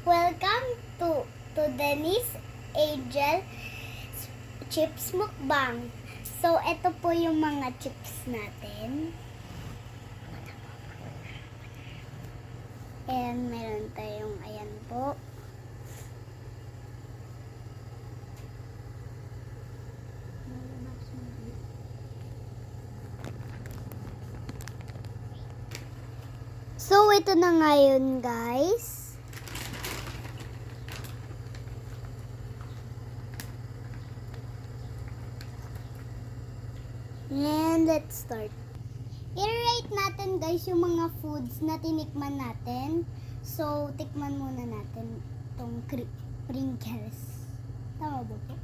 Welcome to Denise Angel Chips Mukbang. So, ito po yung mga chips natin. And meron tayong ayan po. So, ito na ngayon, guys. And let's start. I-rate natin, guys, yung mga foods na tinikman natin. So, tikman muna natin itong Pringles. Tama ba po?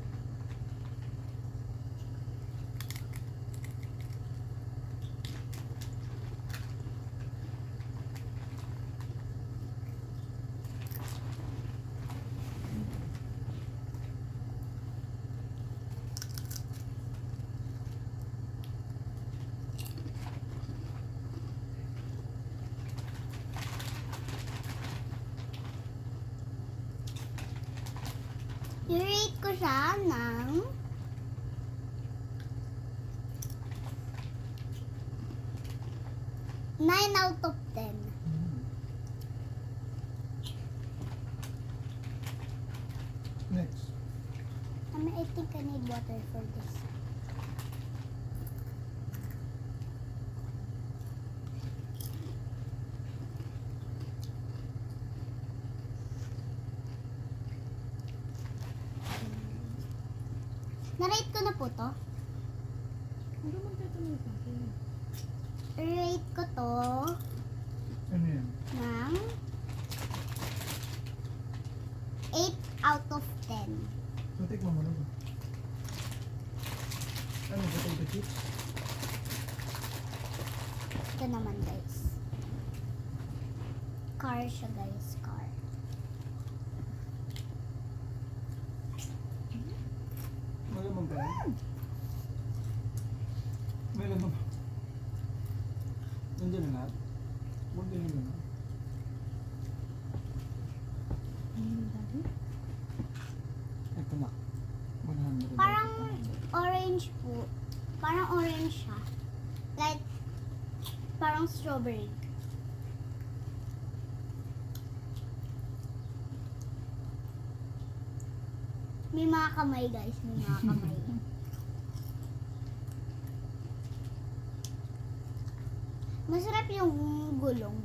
I-rate ko siya ng 9 out of 10. Next. I think I need water for this. Na-rate ko na po to. Ano man tatanong sa akin? Rate ko to Ano yan? ng 8 out of 10. So, tikman mo na ba? Ano ba ito, chips? Ito naman, guys. Car siya, guys. Car. Malamang ba yan? Malamang. Nandiyan na lahat? Huwag din yun na. Ito na. 100. Parang orange po. Parang orange siya. Like, parang strawberry. May mga kamay, guys. May mga kamay. Masarap yung gulong.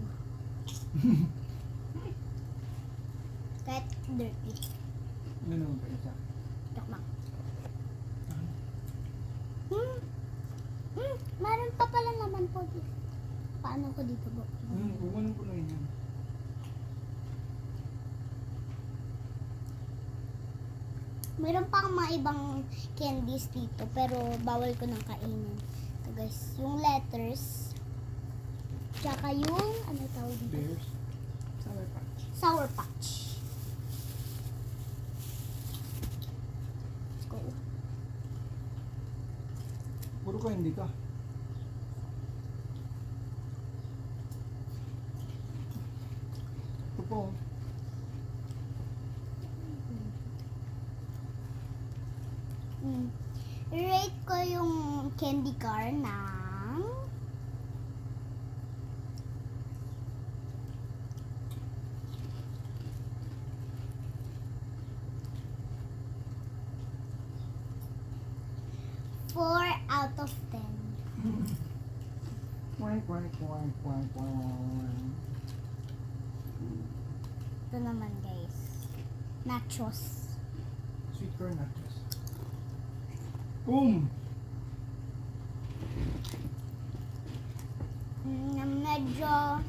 Kahit dirty. Ano naman pa isa? Takmak. Meron pa pala naman po dito. Paano ko dito po? Huwag mo nang punuin yan. Meron pang mga ibang candies dito, pero bawal ko nang kainin. Ito, guys, yung letters. Tsaka yung, ano tawag dito? Bears. Sour Patch. Sour Patch. Let's go. Puro ka hindi ka. Ito po. Rate ko yung candy car ng 4 out of 10. Quack, quack, quack, quack, quack. Ito naman, guys. Nachos. Sweet corn nachos. Boom! Medyo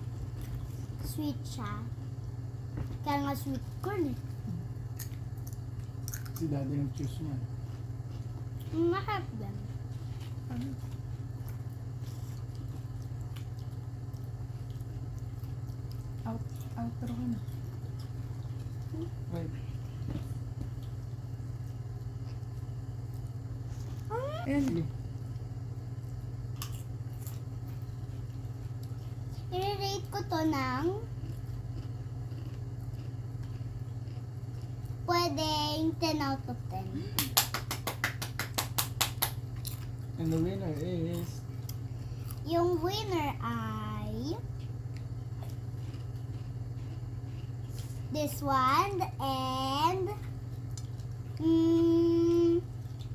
sweet siya. Kaya nga sweet corn eh. Si daddy yung choose niya. Masarap din. Outro ka na. Wait. Ayan, sige. I-rate ko to ng pwedeng 10 out of 10. And the winner is... Yung winner ay this one and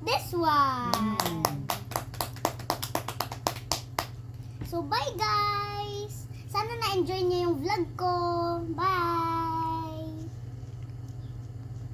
this one. So bye guys! Sana na-enjoy niyo yung vlog ko. Bye!